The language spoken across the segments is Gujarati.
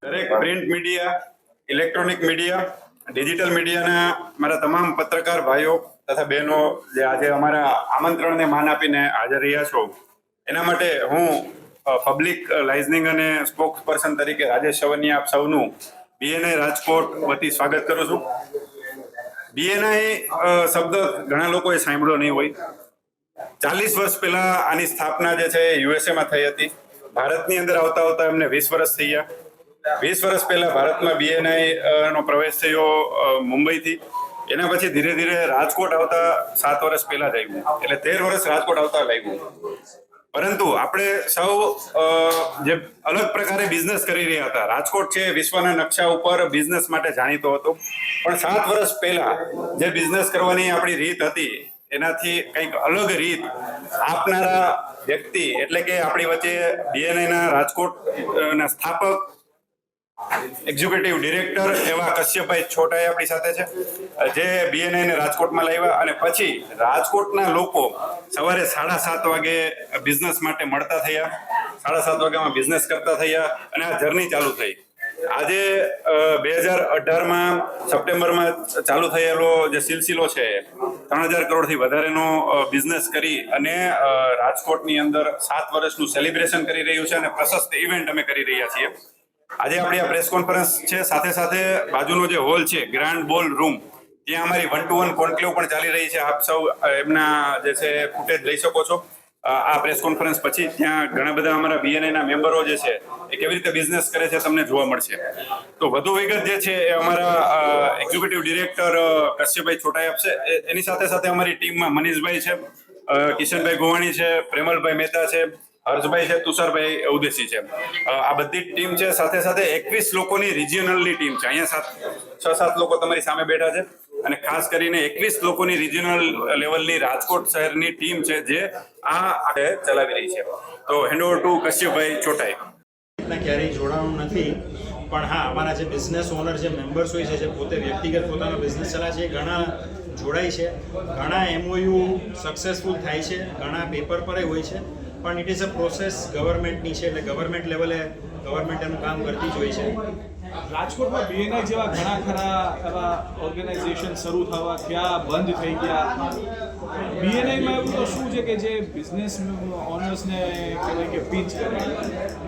દરેક print media, electronic media, digital મીડિયાના મારા તમામ પત્રકાર ભાઈઓ તથા બહેનો જે આજે અમારા આમંત્રણને માન આપીને હાજર રહ્યા છો, એના માટે હું પબ્લિક લાઇઝનિંગ અને સ્પોક્સ પર્સન તરીકે રાજેશ સવનિયા આપ સૌનું બીએનઆઈ રાજકોટ વતી સ્વાગત કરું છું. બીએનઆઈ શબ્દ ઘણા લોકોએ સાંભળ્યો નહીં હોય. 40 વર્ષ પહેલા આની સ્થાપના જે છે યુએસએમાં થઈ હતી. ભારતની અંદર આવતા આવતા એમને 20 વર્ષ થઈ ગયા. 20 વર્ષ પહેલા ભારતમાં બીએનઆઈ નો પ્રવેશ થયો મુંબઈથી. એના પછી ધીરે ધીરે રાજકોટ આવતા 7 વર્ષ પહેલા જ આવ્યું, એટલે 13 વર્ષ રાજકોટ આવતા લાગ્યું. પરંતુ આપણે સૌ જે અલગ પ્રકારે બિઝનેસ કરી રહ્યા હતા. રાજકોટ છે વિશ્વના નકશા ઉપર બિઝનેસ માટે જાણીતો હતો, પણ 7 વર્ષ પહેલા જે બિઝનેસ કરવાની આપણી રીત હતી એનાથી કંઈક અલગ રીત આપનારા વ્યક્તિ એટલે કે આપણી વચ્ચે બીએનઆઈના રાજકોટના સ્થાપક એક્ઝિક્યુટિવ ડિરેક્ટર એવા કશ્યપભાઈ છોટાઈ આપણી સાથે છે, જે બીએનઆઈને રાજકોટમાં લાવ્યા અને પછી રાજકોટના લોકો સવારે 7:30 વાગે બિઝનેસ માટે મળતા થયા, 7:30 વાગ્યામાં બિઝનેસ કરતા થયા અને આ જર્ની ચાલુ થઈ. આજે 2018માં સપ્ટેમ્બરમાં ચાલુ થયેલો જે સિલસિલો છે 3000 કરોડથી વધારેનો બિઝનેસ કરી અને રાજકોટની અંદર 7 વર્ષનું સેલિબ્રેશન કરી રહ્યું છે અને પ્રશસ્ત ઇવેન્ટ અમે કરી રહ્યા છીએ. આજે આપણી આ પ્રેસ કોન્ફરન્સ છે, સાથે સાથે બાજુનો જે હોલ છે ગ્રાન્ડ બોલ રૂમ, ત્યાં અમારી 1-to-1 કોન્ક્લેવ પણ ચાલી રહી છે. આપ સૌ એમના જે છે ફૂટેજ લઈ શકો છો આ પ્રેસ કોન્ફરન્સ પછી. ત્યાં ઘણા બધા અમારા બીએનઆઈના મેમ્બરો જે છે એ કેવી રીતે બિઝનેસ કરે છે તમને જોવા મળશે. તો વધુ વિગત જે છે એ અમારા એક્ઝિક્યુટિવ ડિરેક્ટર કશ્યપભાઈ છોટાઈ આપશે. એની સાથે સાથે અમારી ટીમમાં મનીષભાઈ છે, કિશનભાઈ ગોવાણી છે, પ્રેમલભાઈ મહેતા છે, હર્ષભાઈ છે, તુષારભાઈ ઉદેશી છે. આ બધી ટીમ છે. સાથે સાથે 21 લોકોની રિજિયનલની ટીમ છે. અહીંયા 6-7 લોકો તમારી સામે બેઠા છે અને ખાસ કરીને 21 લોકોની રિજિયનલ લેવલની રાજકોટ શહેરની ટીમ છે જે આ ચલાવી રહી છે. તો હેન્ડ ઓવર ટુ કશ્યપભાઈ છોટાઈ. ક્યારેય જોડાવાનું નથી, પણ હા, અમારા જે બિઝનેસ ઓનર જે મેમ્બર્સ હોય છે, જે પોતે વ્યક્તિગત પોતાનો બિઝનેસ ચલાવે છે, ઘણા જોડાય છે, ઘણા એમઓયુ સક્સેસફુલ થાય છે, ઘણા પેપર પર હોય છે, પણ ઇટ ઇઝ અ પ્રોસેસ ગવર્મેન્ટની છે, એટલે ગવર્મેન્ટ લેવલે ગવર્મેન્ટ એનું કામ કરતી જ હોય છે. રાજકોટમાં બીએનઆઈ જેવા ઘણા ખરા એવા ઓર્ગેનાઇઝેશન શરૂ થવા ત્યાં બંધ થઈ ગયા. બીએનઆઈમાં એવું તો શું છે કે જે બિઝનેસ ઓનર્સને કહેવાય કે પિચ કરે?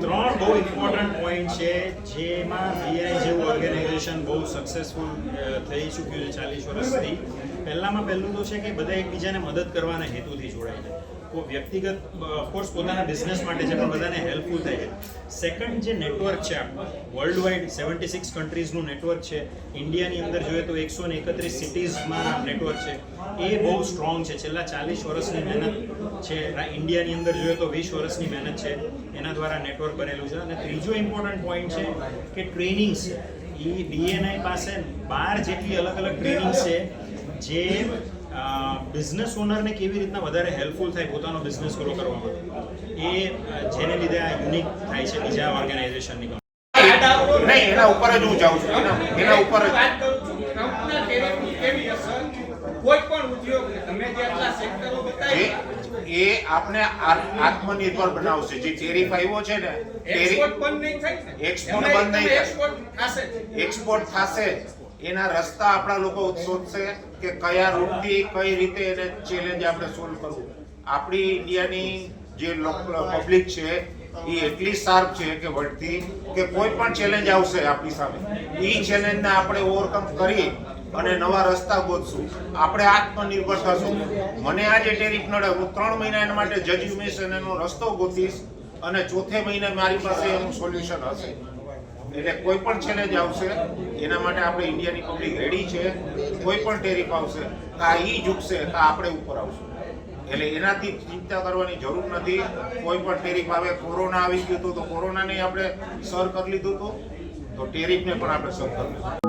3 બહુ ઇમ્પોર્ટન્ટ પોઈન્ટ છે જેમાં બીએનઆઈ જેવું ઓર્ગેનાઇઝેશન બહુ સક્સેસફુલ થઈ ચૂક્યું છે 40 વર્ષથી. પહેલું તો છે કે બધા એકબીજાને મદદ કરવાના હેતુથી જોડાય છે. વ્યક્તિગત ઓફકોર્સ પોતાના બિઝનેસ માટે છે, પણ બધાને હેલ્પફુલ થાય છે. સેકન્ડ જે નેટવર્ક છે વર્લ્ડ વાઇડ 76 કન્ટ્રીઝનું નેટવર્ક છે. ઇન્ડિયાની અંદર જોઈએ તો 131 સિટીઝમાં નેટવર્ક છે. એ બહુ સ્ટ્રોંગ છે. છેલ્લા 40 વર્ષની મહેનત છે. ઇન્ડિયાની અંદર જોઈએ તો 20 વર્ષની મહેનત છે. એના દ્વારા નેટવર્ક બનેલું છે. અને ત્રીજો ઇમ્પોર્ટન્ટ પોઈન્ટ છે કે ટ્રેનિંગ્સ છે. એ બીએનઆઈ પાસે 12 જેટલી અલગ અલગ ટ્રેનિંગ્સ છે જે બિઝનેસ ઓનરને કેવી રીતના વધારે હેલ્પફુલ થાય પોતાનો બિઝનેસ ગ્રો કરવામાં, એ જેને લીધે આ યુનિક થાય છે બીજા ઓર્ગેનાઇઝેશનની. નહીં, એના ઉપર જ હું જાઉં છું. એના ઉપર કોઈ પણ ઉદ્યોગ તમે જે આટલા સેક્ટરો બતાવ્યા એ આપણે આત્મનિર્ભર બનાવશે. જે ટેરિફ આવ્યો છે ને, એક્સપોર્ટ બંધ નહીં થાય, એક્સપોર્ટ બંધ નહીં થાય, એક્સપોર્ટ થશે. એના રસ્તા આપણા લોકો શોધશે કે કયા રૂટથી કઈ રીતે એને ચેલેન્જ આપણે સોલ્વ કરવું. આપણી ઇન્ડિયાની જે પબ્લિક છે એ એટલી શાર્પ છે કે વળતી કે કોઈ પણ ચેલેન્જ આવશે આપણી સામે, એ ચેલેન્જને આપણે ઓવરકમ કરી અને નવા રસ્તા ગોતશું. આપણે આત્મનિર્ભર થશું. મને આજે ટેરિફ નડે, હું 3 મહિના એના માટે જજ્યુમેશન એનો રસ્તો ગોતીશ અને ચોથે મહિને મારી પાસે એનું સોલ્યુશન હશે. એટલે કોઈ પણ ચેલેન્જ આવશે એના માટે આપણે ઇન્ડિયાની પબ્લિક રેડી છે. કોઈ પણ ટેરિફ આવશે આ ઈ ઝૂકશે તો આપણે ઉપર આવશું. એટલે એનાથી ચિંતા કરવાની જરૂર નથી. કોઈ પણ ટેરિફ આવે, કોરોના આવી ગયું હતું તો કોરોનાને આપણે સર કરી લીધું હતું, તો ટેરિફને પણ આપણે સર કરી લીધું.